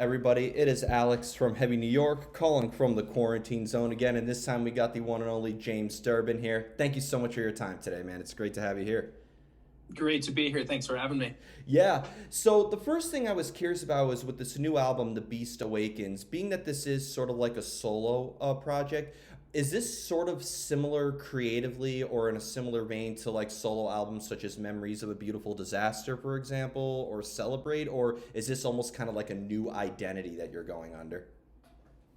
everybody? It is Alex from Heavy New York, calling from the quarantine zone again, and this time we got the one and only James Durbin here. Thank you so much for your time today, man. It's great to have you here. Great to be here. Thanks for having me. Yeah, so the first thing I was curious about was with this new album, The Beast Awakens, being that this is sort of like a solo project, is this sort of similar creatively or in a similar vein to like solo albums such as Memories of a Beautiful Disaster, for example, or Celebrate, or is this almost kind of like a new identity that you're going under?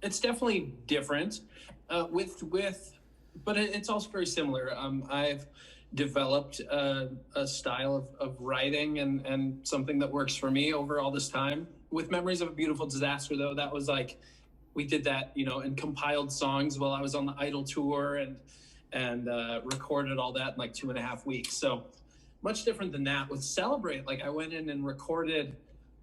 It's definitely different, but it's also very similar. I've developed a style of writing and something that works for me over all this time. With Memories of a Beautiful Disaster, though, that was like we did that, and compiled songs while I was on the Idol tour and recorded all that in like 2.5 weeks. So much different than that. With Celebrate, like I went in and recorded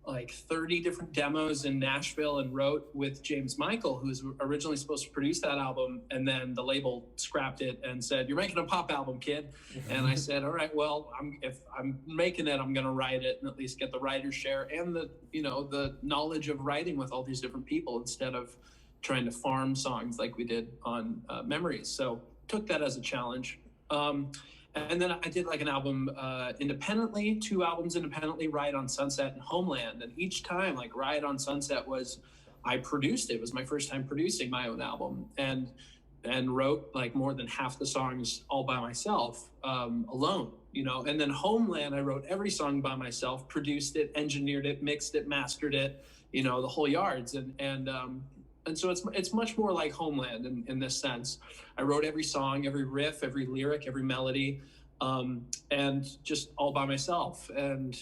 like 30 different demos in Nashville and wrote with James Michael, who was originally supposed to produce that album. And then the label scrapped it and said, "You're making a pop album, kid." And I said, "All right, well, if I'm making it, I'm going to write it and at least get the writer's share and the knowledge of writing with all these different people instead of trying to farm songs like we did on Memories." So took that as a challenge. And then I did like an album independently, 2 albums independently, Ride on Sunset and Homeland. And each time, like Ride on Sunset I produced it. It was my first time producing my own album and wrote like more than half the songs all by myself, alone, And then Homeland, I wrote every song by myself, produced it, engineered it, mixed it, mastered it, the whole yards. And so it's much more like Homeland in this sense. I wrote every song, every riff, every lyric, every melody, and just all by myself. And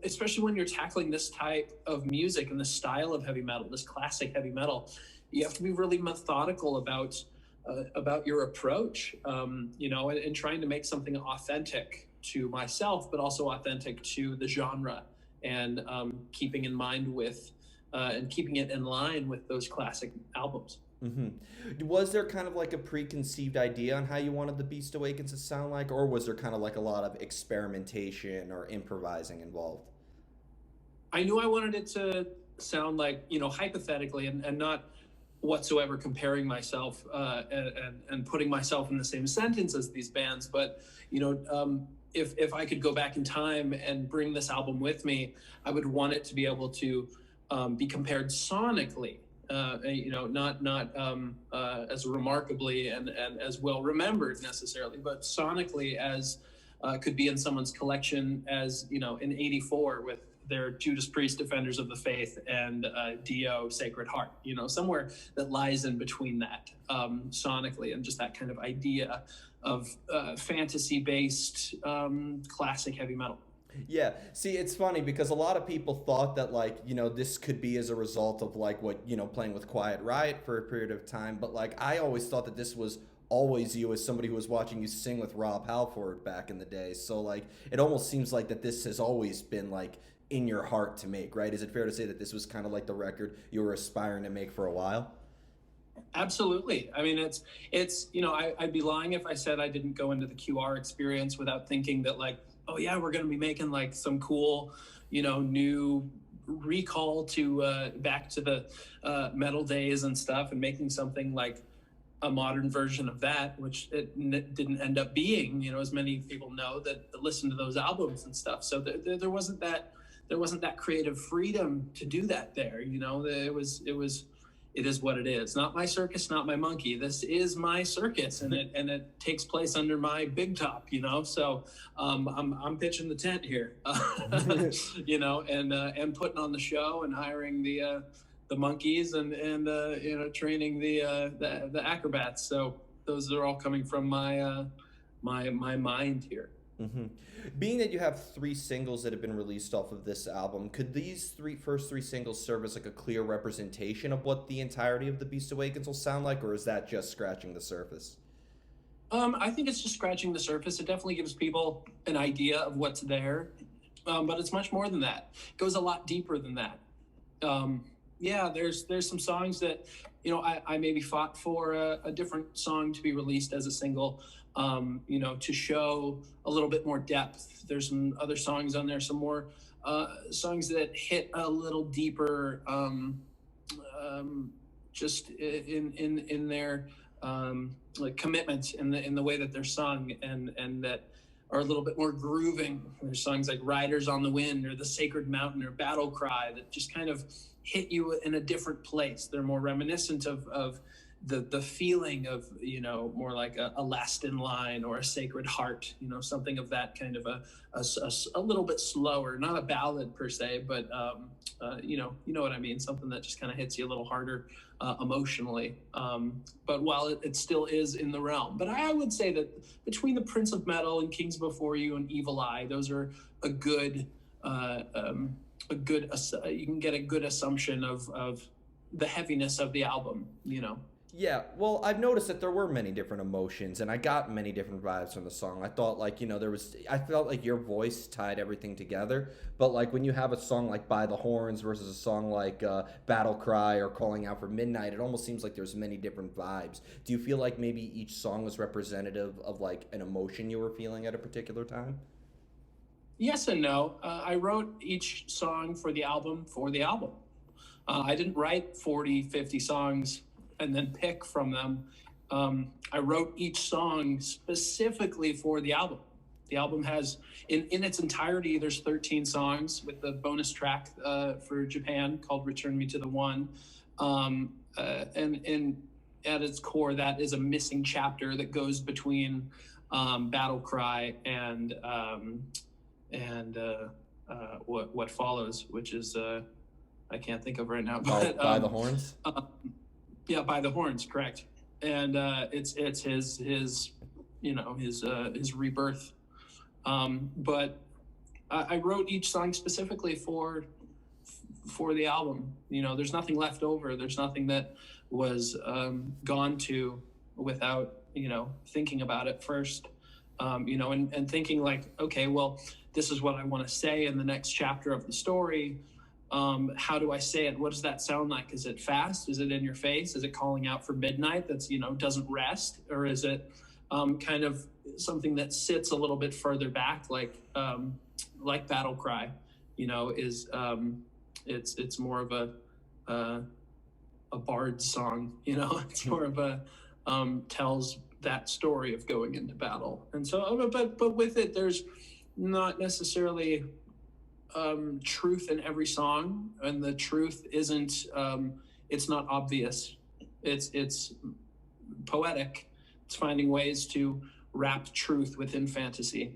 especially when you're tackling this type of music and this style of heavy metal, this classic heavy metal, you have to be really methodical about your approach, and trying to make something authentic to myself, but also authentic to the genre, and keeping in mind with and keeping it in line with those classic albums. hmm Was there kind of like a preconceived idea on how you wanted The Beast Awakens to sound like, or was there kind of like a lot of experimentation or improvising involved? I knew I wanted it to sound like, hypothetically, and not whatsoever comparing myself and putting myself in the same sentence as these bands. But, if I could go back in time and bring this album with me, I would want it to be able to be compared sonically, not as remarkably and as well remembered necessarily, but sonically as could be in someone's collection as, in '84 with their Judas Priest Defenders of the Faith and Dio Sacred Heart, somewhere that lies in between that, sonically, and just that kind of idea of fantasy-based classic heavy metal. Yeah. See, it's funny because a lot of people thought that like, this could be as a result of like what, playing with Quiet Riot for a period of time. But like, I always thought that this was always you as somebody who was watching you sing with Rob Halford back in the day. So like, it almost seems like that this has always been like in your heart to make, right? Is it fair to say that this was kind of like the record you were aspiring to make for a while? Absolutely. I mean, I'd be lying if I said I didn't go into the QR experience without thinking that like, oh yeah, we're going to be making like some cool, new recall to back to the metal days and stuff, and making something like a modern version of that, which didn't end up being, as many people know that listen to those albums and stuff. So there wasn't that creative freedom to do that there. It is what it is. Not my circus, not my monkey. This is my circus, and it takes place under my big top. So I'm pitching the tent here, and putting on the show and hiring the monkeys and training the acrobats. So those are all coming from my mind here. hmm Being that you have 3 singles that have been released off of this album, could these first three singles serve as like a clear representation of what the entirety of The Beast Awakens will sound like, or is that just scratching the surface? I think it's just scratching the surface. It definitely gives people an idea of what's there, but it's much more than that. It goes a lot deeper than that. Yeah, there's some songs that, I maybe fought for a different song to be released as a single, to show a little bit more depth. There's some other songs on there, some more songs that hit a little deeper, just in their like commitment in the way that they're sung, and that are a little bit more grooving. There's songs like Riders on the Wind or The Sacred Mountain or Battle Cry that just kind of hit you in a different place. They're more reminiscent of the feeling of, more like a Last in Line or A Sacred Heart, something of that kind of a little bit slower, not a ballad per se, but you know what I mean, something that just kind of hits you a little harder emotionally. But while it still is in the realm, but I would say that between the Prince of Metal and Kings Before You and Evil Eye, those are a good you can get a good assumption of the heaviness of the album. Yeah, well, I've noticed that there were many different emotions, and I got many different vibes from the song. I thought, like, I felt like your voice tied everything together, but, like, when you have a song like By the Horns versus a song like Battle Cry or Calling Out for Midnight, it almost seems like there's many different vibes. Do you feel like maybe each song was representative of, like, an emotion you were feeling at a particular time? Yes and no. I wrote each song for the album. I didn't write 40, 50 songs and then pick from them. I wrote each song specifically for the album. The album has, in its entirety, there's 13 songs with the bonus track for Japan called Return Me to the One. And at its core, that is a missing chapter that goes between Battle Cry and what follows, which is I can't think of right now. But By the Horns? Yeah, By the Horns, correct. And it's his rebirth. But I wrote each song specifically for the album. There's nothing left over. There's nothing that was gone to without thinking about it first. And thinking like, okay, well, this is what I want to say in the next chapter of the story. How do I say it? What does that sound like? Is it fast? Is it in your face? Is it calling out for midnight that's, doesn't rest? Or is it kind of something that sits a little bit further back, like Battle Cry, is it's more of a bard song, it's more of a tells that story of going into battle. And so, but with it, there's not necessarily truth in every song, and the truth isn't it's not obvious. It's poetic. It's finding ways to wrap truth within fantasy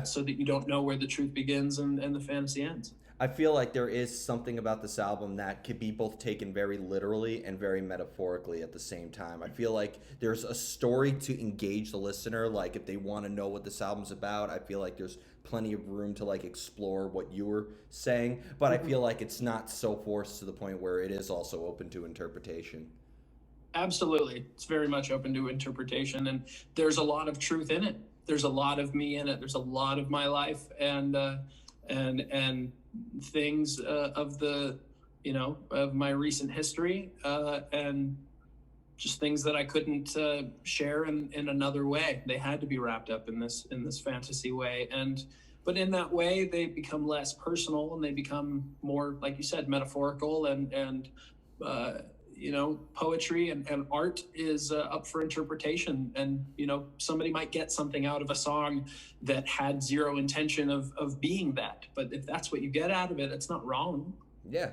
so that you don't know where the truth begins and the fantasy ends. I feel like there is something about this album that could be both taken very literally and very metaphorically at the same time. I feel like there's a story to engage the listener. Like, if they want to know what this album's about, I feel like there's plenty of room to, like, explore what you were saying. But I feel like it's not so forced to the point where it is also open to interpretation. Absolutely. It's very much open to interpretation, and there's a lot of truth in it. There's a lot of me in it. There's a lot of my life and things of the, of my recent history, and just things that I couldn't share in another way. They had to be wrapped up in this fantasy way, but in that way they become less personal and they become more, like you said, metaphorical and poetry and art is up for interpretation. And somebody might get something out of a song that had zero intention of being that, but if that's what you get out of it, it's not wrong. Yeah,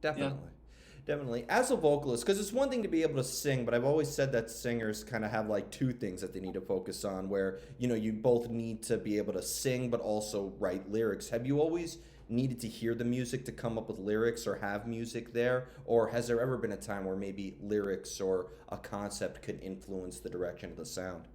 definitely. Yeah. Definitely. As a vocalist, because it's one thing to be able to sing, but I've always said that singers kind of have like two things that they need to focus on, where you both need to be able to sing but also write lyrics. Have you always needed to hear the music to come up with lyrics or have music there? Or has there ever been a time where maybe lyrics or a concept could influence the direction of the sound?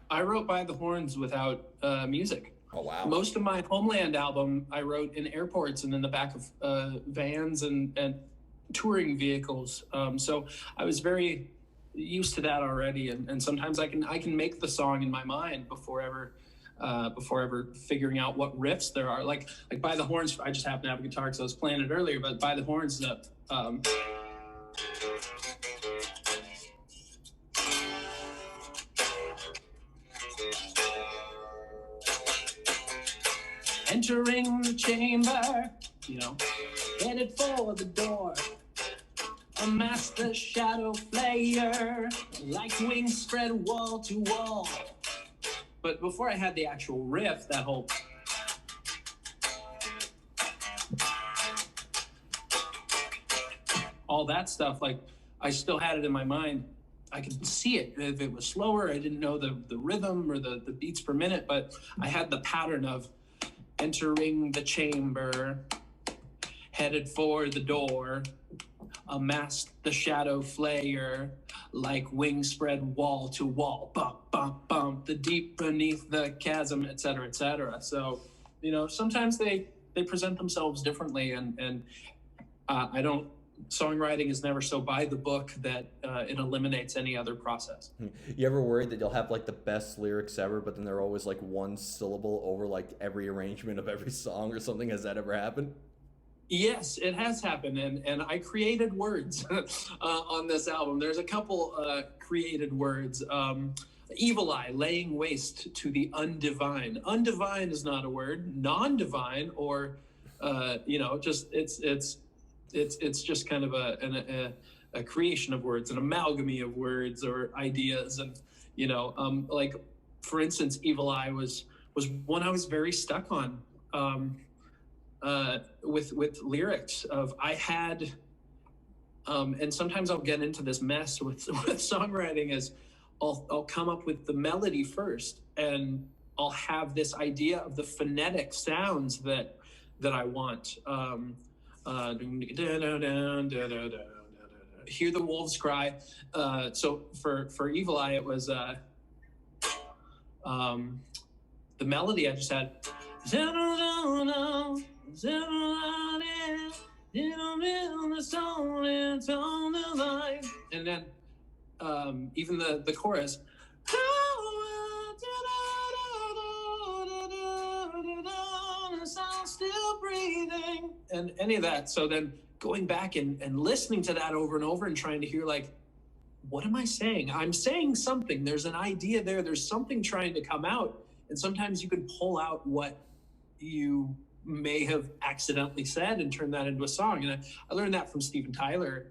I wrote By the Horns without music. Oh, wow. Most of my Homeland album I wrote in airports and in the back of vans and touring vehicles. So I was very used to that already. And sometimes I can make the song in my mind before ever figuring out what riffs there are. Like By the Horns, I just happen to have a guitar because I was playing it earlier, but By the Horns, Entering the chamber, you know, headed for the door. A master shadow flayer, like wings spread wall to wall. But before I had the actual riff, that whole all that stuff, like I still had it in my mind. I could see it. If it was slower, I didn't know the rhythm or the beats per minute, but I had the pattern of entering the chamber, headed for the door, amassed the shadow flayer, like wings spread wall to wall, bump, bump, bump, the deep beneath the chasm, et cetera, et cetera. So, you know, sometimes they present themselves differently, and I don't, songwriting is never so by the book that it eliminates any other process. You ever worried that you'll have like the best lyrics ever, but then they're always like one syllable over like every arrangement of every song or something? Has that ever happened? Yes, it has happened, and I created words on this album. There's a couple created words. Evil eye, laying waste to the undivine. Undivine is not a word. Non-divine, or you know, just it's just kind of a creation of words, an amalgamy of words or ideas, and you know, like for instance, evil eye was one I was very stuck on. With lyrics of I had, and sometimes I'll get into this mess with songwriting is I'll come up with the melody first, and I'll have this idea of the phonetic sounds that I want. Hear the wolves cry. So for Evil Eye, it was the melody I just had. And then even the chorus, still breathing, and any of that. So then going back and listening to that over and over and trying to hear, like, what am I saying? I'm saying something. There's an idea there. There's something trying to come out. And sometimes you can pull out what you may have accidentally said and turn that into a song. And I learned that from Steven Tyler,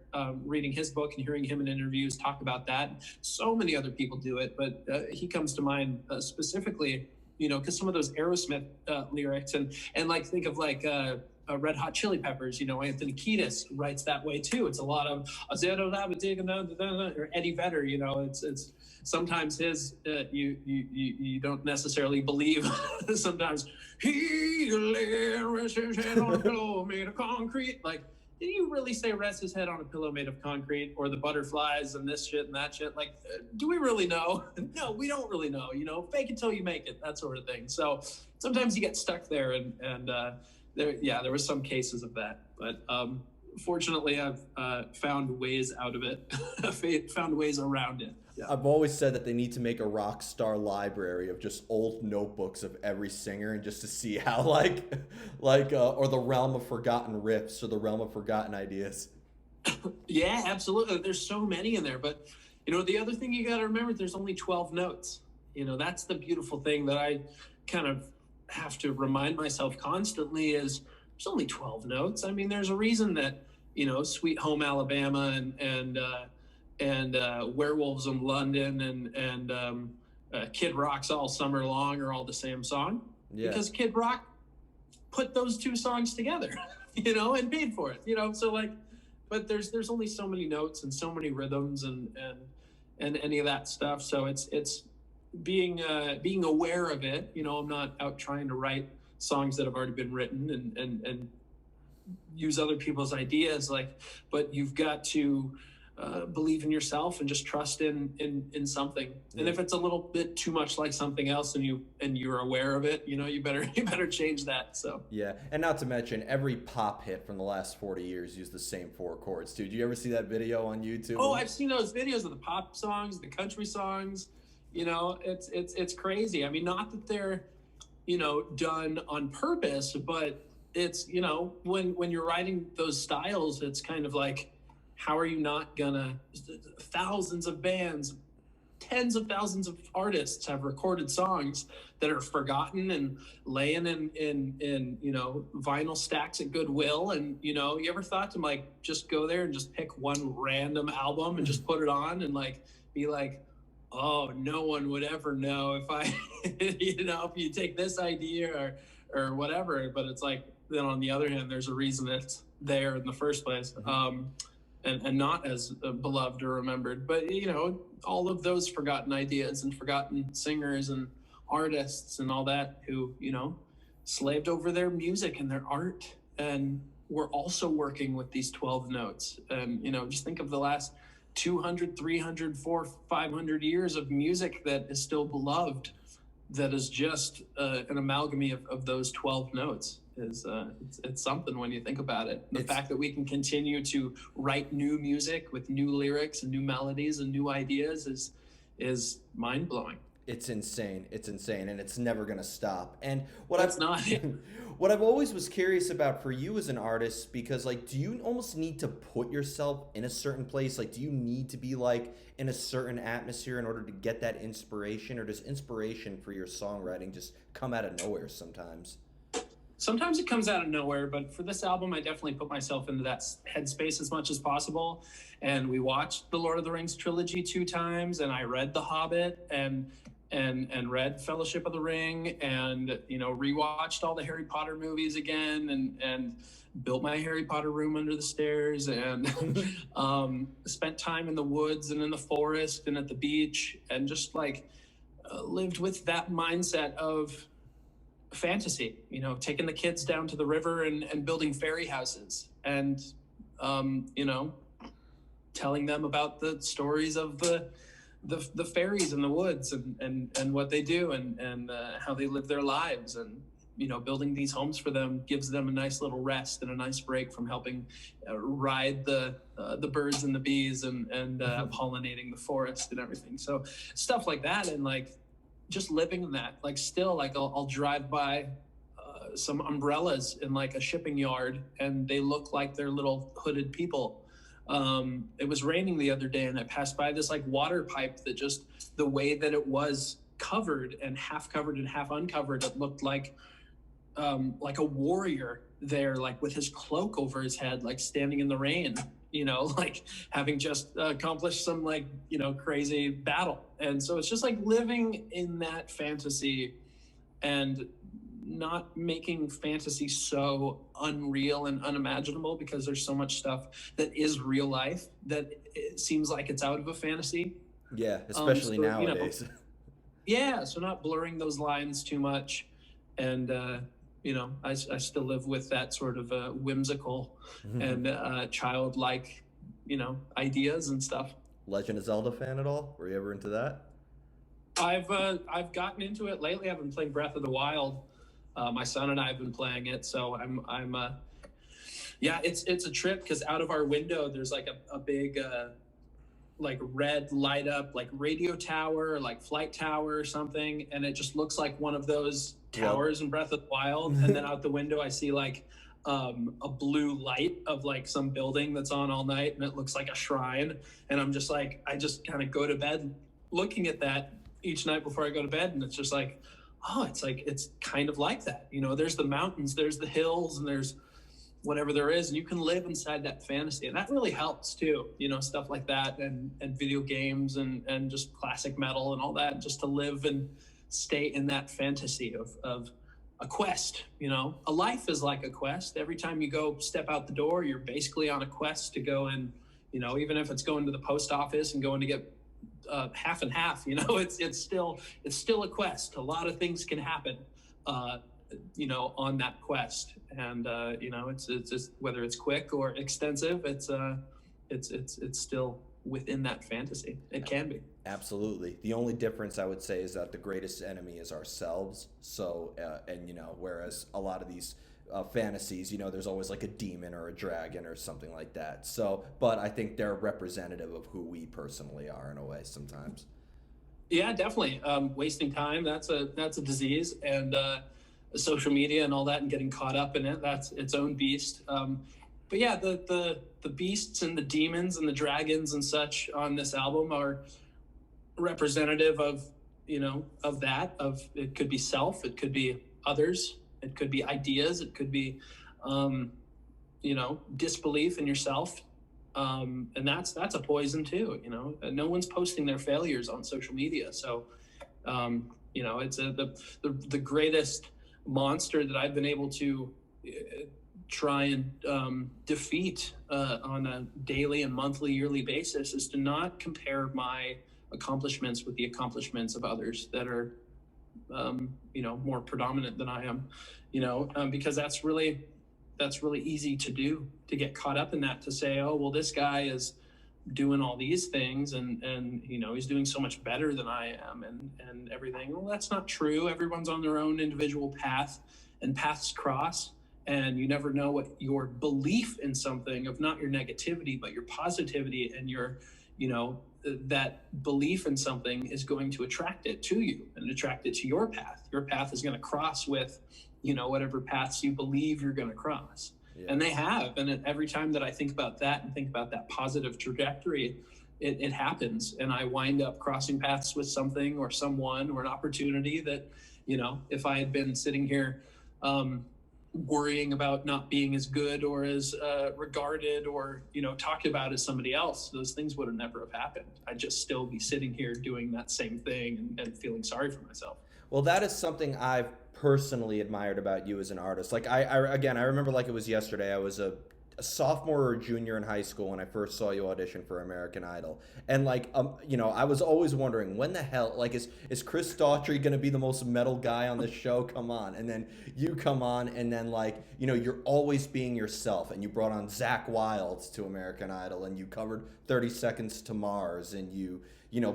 reading his book and hearing him in interviews talk about that. So many other people do it, but he comes to mind specifically, you know, because some of those Aerosmith lyrics and like think of like Red Hot Chili Peppers, you know, Anthony Kiedis writes that way too. It's a lot of or Eddie Vedder, you know, it's sometimes his you don't necessarily believe. Sometimes he rests his head on a pillow made of concrete. Like, did you really say rest his head on a pillow made of concrete, or the butterflies and this shit and that shit? Like, do we really know? No, we don't really know. You know, fake it till you make it, that sort of thing. So sometimes you get stuck there, and there were some cases of that, but fortunately I've found ways out of it, found ways around it. Yeah. I've always said that they need to make a rock star library of just old notebooks of every singer, and just to see how or the realm of forgotten riffs or the realm of forgotten ideas. Yeah, absolutely. There's so many in there, but you know, the other thing you got to remember, there's only 12 notes. You know, that's the beautiful thing that I kind of have to remind myself constantly is there's only 12 notes. I mean, there's a reason that, you know, Sweet Home Alabama and Werewolves in London and Kid Rock's All Summer Long are all the same song. Yeah. Because Kid Rock put those two songs together, you know, and paid for it, you know. So like, but there's only so many notes and so many rhythms and any of that stuff. So it's being aware of it. You know, I'm not out trying to write songs that have already been written and use other people's ideas, like, but you've got to believe in yourself and just trust in something. Yeah. And if it's a little bit too much like something else and you're aware of it, you know, you better change that. So yeah. And not to mention, every pop hit from the last 40 years used the same 4 chords too. Did you ever see that video on YouTube? Oh, I've seen those videos of the pop songs, the country songs. You know, it's crazy. I mean, not that they're, you know, done on purpose, but it's, you know, when you're writing those styles, it's kind of like, how are you not gonna, thousands of bands, tens of thousands of artists have recorded songs that are forgotten and laying in vinyl stacks at Goodwill. And you ever thought to like just go there and just pick one random album and just put it on and like be like, oh, no one would ever know if I if you take this idea or whatever. But it's like, then on the other hand, there's a reason it's there in the first place. And not as beloved or remembered. But, all of those forgotten ideas and forgotten singers and artists and all that who, slaved over their music and their art and were also working with these 12 notes. And, just think of the last 200, 300, 400, 500 years of music that is still beloved, that is just an amalgamy of those 12 notes. It's something when you think about it. The fact that we can continue to write new music with new lyrics and new melodies and new ideas is mind-blowing. It's insane. It's insane, and it's never going to stop. And what I've always was curious about for you as an artist, because like, do you almost need to put yourself in a certain place? Like, do you need to be like in a certain atmosphere in order to get that inspiration, or does inspiration for your songwriting just come out of nowhere sometimes? Sometimes it comes out of nowhere, but for this album, I definitely put myself into that headspace as much as possible. And we watched the Lord of the Rings trilogy 2 times, and I read The Hobbit and read Fellowship of the Ring, and rewatched all the Harry Potter movies again, and built my Harry Potter room under the stairs, and spent time in the woods and in the forest and at the beach, and just like lived with that mindset of fantasy, taking the kids down to the river and building fairy houses, and telling them about the stories of the fairies in the woods and what they do and how they live their lives, and building these homes for them gives them a nice little rest and a nice break from helping ride the birds and the bees and pollinating the forest and everything. So stuff like that, and like just living in that, like still like I'll drive by some umbrellas in like a shipping yard, and they look like they're little hooded people. It was raining the other day, and I passed by this like water pipe that just the way that it was covered and half uncovered, it looked like a warrior there, like with his cloak over his head, like standing in the rain, like having just accomplished some like, crazy battle. And so it's just like living in that fantasy and not making fantasy so unreal and unimaginable, because there's so much stuff that is real life that it seems like it's out of a fantasy. Yeah, especially nowadays. Yeah, so not blurring those lines too much. And, I still live with that sort of whimsical and childlike, ideas and stuff. Legend of Zelda fan at all? Were you ever into that? I've gotten into it lately. I've been playing Breath of the Wild. My son and I have been playing it, so it's a trip, because out of our window there's like a big like red light up like radio tower, like flight tower or something, and it just looks like one of those towers in Breath of the Wild. And then out the window I see like a blue light of like some building that's on all night, and it looks like a shrine. And I'm just like, I just kind of go to bed looking at that each night before I go to bed, and it's just like, oh, it's kind of like that. There's the mountains, there's the hills, and there's whatever there is, and you can live inside that fantasy. And that really helps too, stuff like that, and video games and just classic metal and all that, just to live and stay in that fantasy of a quest. A life is like a quest. Every time you go step out the door, you're basically on a quest to go and, even if it's going to the post office and going to get half and half, it's still a quest. A lot of things can happen, on that quest. And, it's just, whether it's quick or extensive, it's still within that fantasy. It can be. Absolutely. The only difference I would say is that the greatest enemy is ourselves. So, whereas a lot of these fantasies, there's always like a demon or a dragon or something like that. So, but I think they're representative of who we personally are in a way sometimes. Yeah, definitely. Wasting time, that's a disease, and social media and all that, and getting caught up in it, that's its own beast. But yeah, the beasts and the demons and the dragons and such on this album are representative of, of that, of it could be self, it could be others, it could be ideas, it could be, um, disbelief in yourself. And that's a poison too, no one's posting their failures on social media. So, it's the greatest monster that I've been able to try and defeat on a daily and monthly, yearly basis is to not compare my accomplishments with the accomplishments of others that are, more predominant than I am, because that's really easy to do, to get caught up in that, to say, oh, well, this guy is doing all these things and he's doing so much better than I am and everything. Well, that's not true. Everyone's on their own individual path, and paths cross, and you never know what your belief in something, of not your negativity but your positivity and your, that belief in something is going to attract it to you and attract it to your path. Your path is going to cross with, whatever paths you believe you're going to cross. Yeah. And they have. And every time that I think about that and think about that positive trajectory, it happens. And I wind up crossing paths with something or someone or an opportunity that, if I had been sitting here worrying about not being as good or as regarded or, talked about as somebody else, those things would have never have happened. I'd just still be sitting here doing that same thing and feeling sorry for myself. Well, that is something I've personally admired about you as an artist. Like I remember like it was yesterday. I was a sophomore or a junior in high school when I first saw you audition for American Idol, and like I was always wondering when the hell, like, is Chris Daughtry gonna be the most metal guy on the show? Come on. And then you come on, and then like you're always being yourself, and you brought on Zach Wilde to American Idol, and you covered 30 Seconds to Mars, and you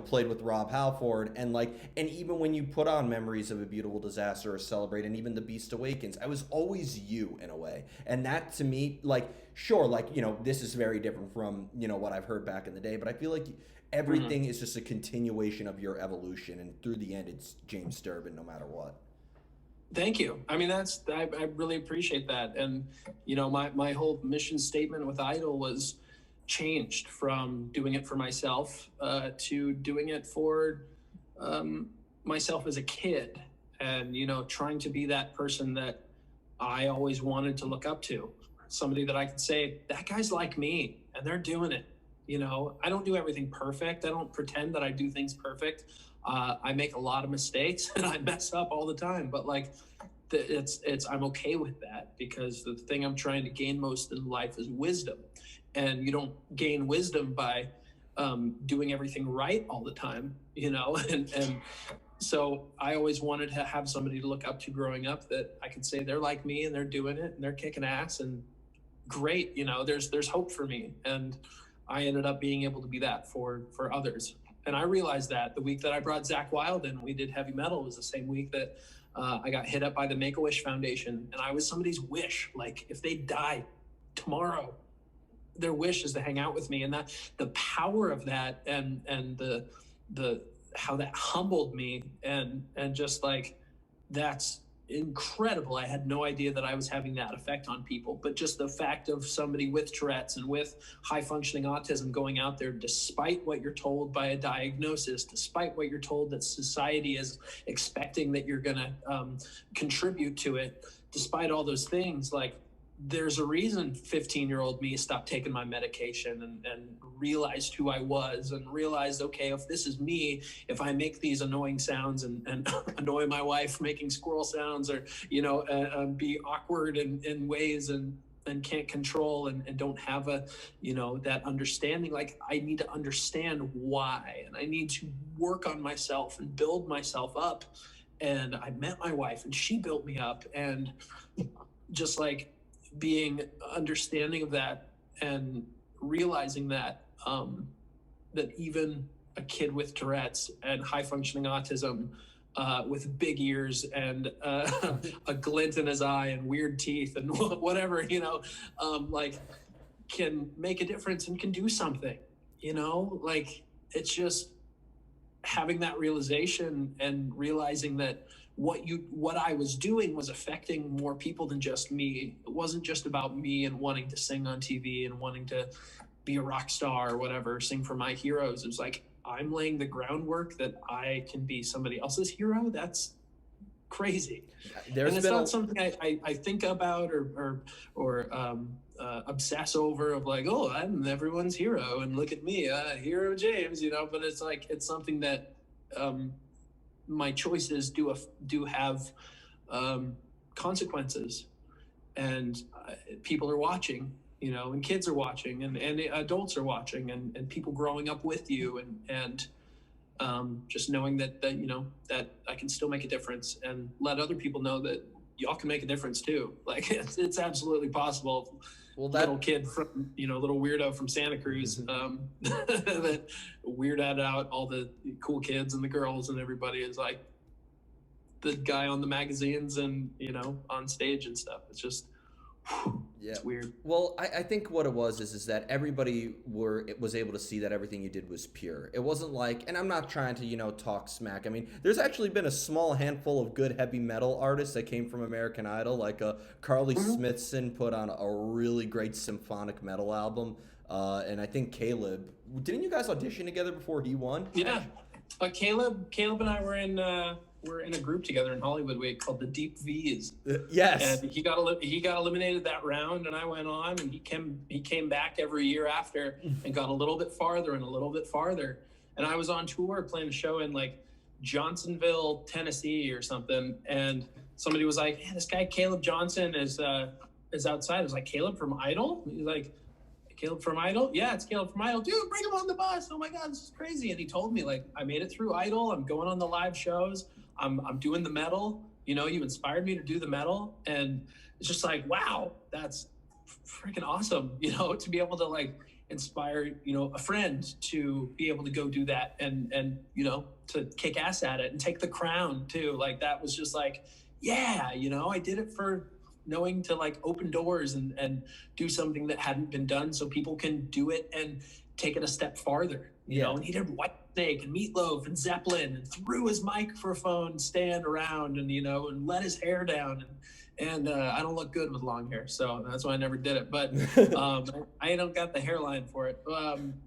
played with Rob Halford, and even when you put on Memories of a Beautiful Disaster or Celebrate, and even the Beast Awakens, I was always you in a way. And that to me, like, sure, like, this is very different from, what I've heard back in the day, but I feel like everything is just a continuation of your evolution, and through the end, it's James Durbin no matter what. Thank you. I mean, I really appreciate that. And, my whole mission statement with Idol was changed from doing it for myself to doing it for myself as a kid, and trying to be that person that I always wanted to look up to, somebody that I could say, that guy's like me and they're doing it. I don't do everything perfect. I don't pretend that I do things perfect. I make a lot of mistakes and I mess up all the time, but like I'm okay with that, because the thing I'm trying to gain most in life is wisdom. And you don't gain wisdom by doing everything right all the time, and so I always wanted to have somebody to look up to growing up, that I could say they're like me and they're doing it and they're kicking ass and great, there's hope for me. And I ended up being able to be that for others. And I realized that the week that I brought Zach Wilde in, we did heavy metal, was the same week that I got hit up by the Make-A-Wish Foundation, and I was somebody's wish. Like, if they die tomorrow, their wish is to hang out with me. And that the power of that, and the how that humbled me, and just like, that's incredible. I had no idea that I was having that effect on people, but just the fact of somebody with Tourette's and with high functioning autism going out there, despite what you're told by a diagnosis, despite what you're told that society is expecting that you're going to contribute to it, despite all those things, like, there's a reason 15-year-old me stopped taking my medication and realized who I was, and realized, okay, if this is me, if I make these annoying sounds and annoy my wife making squirrel sounds, or, be awkward in ways and can't control and don't have that understanding, like, I need to understand why, and I need to work on myself and build myself up. And I met my wife and she built me up, and just like, being understanding of that and realizing that that even a kid with Tourette's and high functioning autism with big ears and a glint in his eye and weird teeth and whatever, like, can make a difference and can do something, like, it's just having that realization and realizing that what I was doing was affecting more people than just me. It wasn't just about me and wanting to sing on TV and wanting to be a rock star or whatever, sing for my heroes. It was like, I'm laying the groundwork that I can be somebody else's hero, that's crazy. There's and it's been not something I think about or obsess over of like, oh, I'm everyone's hero and look at me, hero James, but it's like, it's something that my choices do have consequences, and people are watching, and kids are watching, and adults are watching, and people growing up with you, and just knowing that that I can still make a difference and let other people know that y'all can make a difference too. Like it's absolutely possible. Well, little kid from little weirdo from Santa Cruz that weirded out all the cool kids and the girls, and everybody is like the guy on the magazines and on stage and stuff. It's just it's weird. Well, I think what it was is that everybody was able to see that everything you did was pure. It wasn't like, and I'm not trying to talk smack. I mean, there's actually been a small handful of good heavy metal artists that came from American Idol, like Carly Smithson put on a really great symphonic metal album, and I think Caleb, didn't you guys audition together before he won? Yeah, Caleb and I were in a group together in Hollywood Week called the Deep V's. Yes. And he got eliminated that round, and I went on, and he came back every year after and got a little bit farther and a little bit farther. And I was on tour playing a show in like Johnsonville, Tennessee or something, and somebody was like, "Hey, this guy Caleb Johnson is outside." I was like, "Caleb from Idol?" He's like, "Caleb from Idol?" "Yeah, it's Caleb from Idol." "Dude, bring him on the bus. Oh my God, this is crazy." And he told me, like, I made it through Idol. I'm going on the live shows. I'm doing the metal. You inspired me to do the metal. And it's just like, wow, that's freaking awesome, to be able to like inspire, a friend to be able to go do that and to kick ass at it and take the crown too. Like that was just like, yeah, I did it for knowing to like open doors and do something that hadn't been done so people can do it and take it a step farther, you know. And he did Whitesnake and Meatloaf and Zeppelin and threw his microphone stand around and, and let his hair down. And I don't look good with long hair, so that's why I never did it. But I don't got the hairline for it.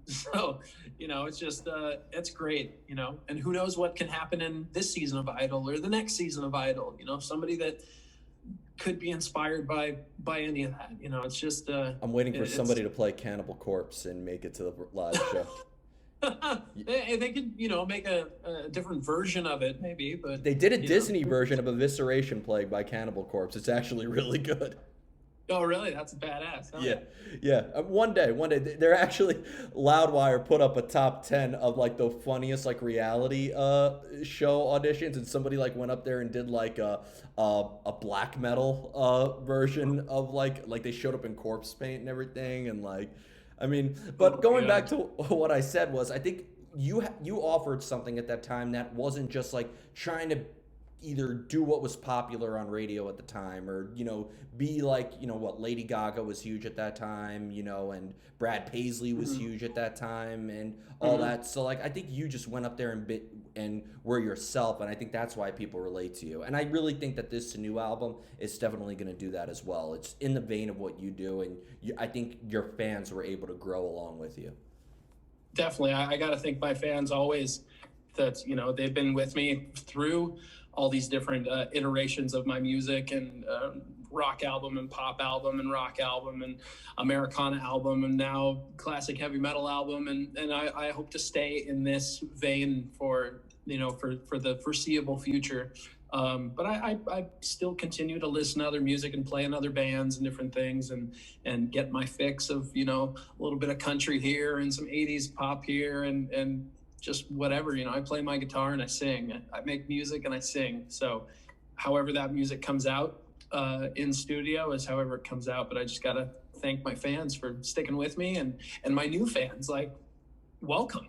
So, it's just, it's great, and who knows what can happen in this season of Idol or the next season of Idol, somebody that could be inspired by any of that. It's just I'm waiting for somebody to play Cannibal Corpse and make it to the live show. They could make a different version of it maybe, but they did a Disney version of Evisceration Plague by Cannibal Corpse. It's actually really good. Oh really? That's badass. Yeah. One day they're actually, Loudwire put up a top 10 of like the funniest like reality show auditions, and somebody like went up there and did like a black metal version of like they showed up in corpse paint and everything, and like, I mean, but going back to what I said was, I think you offered something at that time that wasn't just like trying to either do what was popular on radio at the time, or be like what Lady Gaga was huge at that time, and Brad Paisley was huge at that time, and all that. So like, I think you just went up there and were yourself, and I think that's why people relate to you. And I really think that this new album is definitely going to do that as well. It's in the vein of what you do, and I think your fans were able to grow along with you. Definitely. I got to thank my fans always that they've been with me through all these different iterations of my music, and rock album and pop album and rock album and Americana album and now classic heavy metal album, and I hope to stay in this vein for the foreseeable future. But I still continue to listen to other music and play in other bands and different things, and get my fix of a little bit of country here and some 80s pop here and just whatever. I play my guitar and I sing. I make music and I sing. So however that music comes out in studio is however it comes out. But I just got to thank my fans for sticking with me, and my new fans, like, welcome.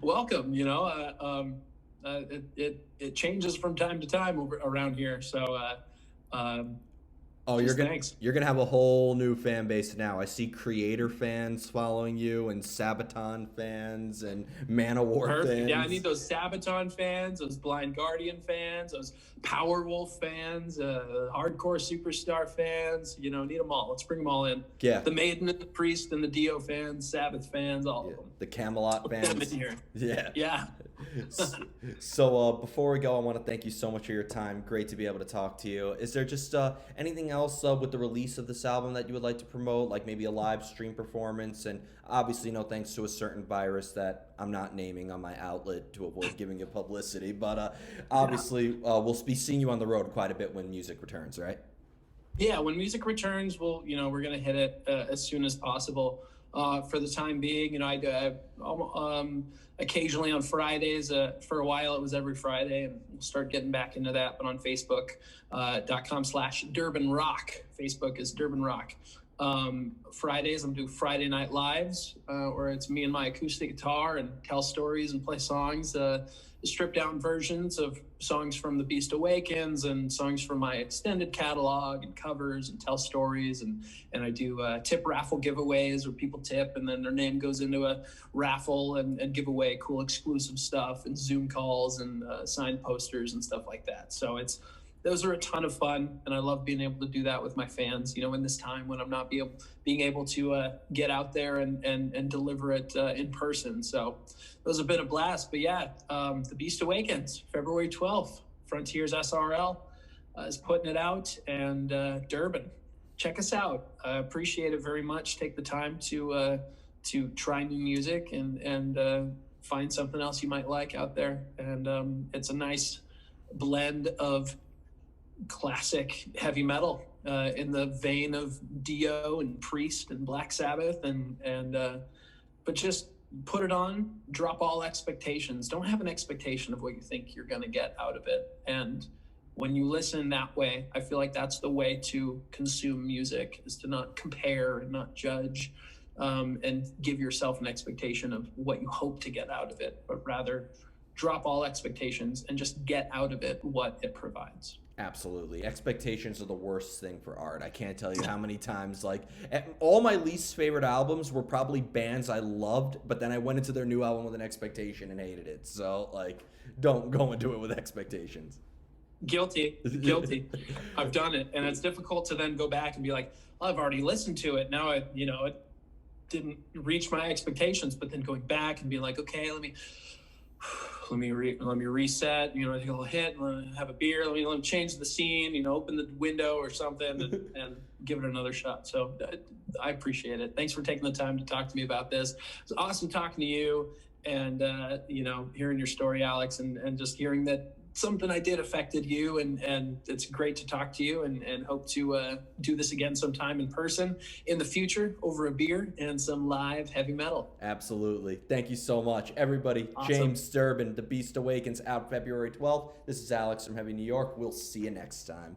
Welcome. It changes from time to time around here. So Oh, Just thanks. you're gonna have a whole new fan base now. I see Creator fans following you, and Sabaton fans, and Manowar Perfect. Yeah, I fans. need those Sabaton fans, those Blind Guardian fans, those Powerwolf fans, hardcore superstar fans. You know, need them all. Let's bring them all in. Yeah, The Maiden and the Priest and the Dio fans, Sabbath fans, all yeah. of them. The Camelot Put them in fans. here. Yeah. Yeah. So before we go, I want to thank you so much for your time. Great to be able to talk to you. Is there just anything else with the release of this album that you would like to promote, like maybe a live stream performance? And obviously, no thanks to a certain virus that I'm not naming on my outlet to avoid giving it publicity. But obviously, we'll be seeing you on the road quite a bit when music returns, right? Yeah, when music returns, we're gonna hit it as soon as possible. For the time being, I occasionally on Fridays. For a while, it was every Friday, and we'll start getting back into that. But on Facebook.com/Durbin Rock. Facebook is Durbin Rock. Fridays, I'm doing Friday Night Lives, where it's me and my acoustic guitar and tell stories and play songs. Stripped down versions of songs from the Beast Awakens and songs from my extended catalog and covers and tell stories. And I do tip raffle giveaways where people tip and then their name goes into a raffle and give away cool exclusive stuff and Zoom calls and signed posters and stuff like that. So those are a ton of fun, and I love being able to do that with my fans, in this time when I'm not being able to get out there and deliver it in person. So those have been a blast. But yeah, the Beast Awakens, February 12th, Frontiers SRL is putting it out, and Durbin, check us out. I appreciate it very much. Take the time to try new music and find something else you might like out there. And it's a nice blend of classic heavy metal in the vein of Dio and Priest and Black Sabbath but just put it on, drop all expectations. Don't have an expectation of what you think you're going to get out of it. And when you listen that way, I feel like that's the way to consume music, is to not compare and not judge, and give yourself an expectation of what you hope to get out of it, but rather drop all expectations and just get out of it what it provides. Absolutely. Expectations are the worst thing for art. I can't tell you how many times, all my least favorite albums were probably bands I loved, but then I went into their new album with an expectation and hated it. So, don't go into it with expectations. Guilty. I've done it. And it's difficult to then go back and be like, well, I've already listened to it. Now it didn't reach my expectations, but then going back and being like, okay, let me reset, take a little hit, have a beer, let me change the scene, open the window or something and give it another shot. So I appreciate it. Thanks for taking the time to talk to me about this. It's awesome talking to you and, hearing your story, Alex, and just hearing that something I did affected you, and it's great to talk to you and hope to do this again sometime in person in the future over a beer and some live heavy metal. Absolutely. Thank you so much. Everybody, awesome. James Durbin, The Beast Awakens, out February 12th. This is Alex from Heavy New York. We'll see you next time.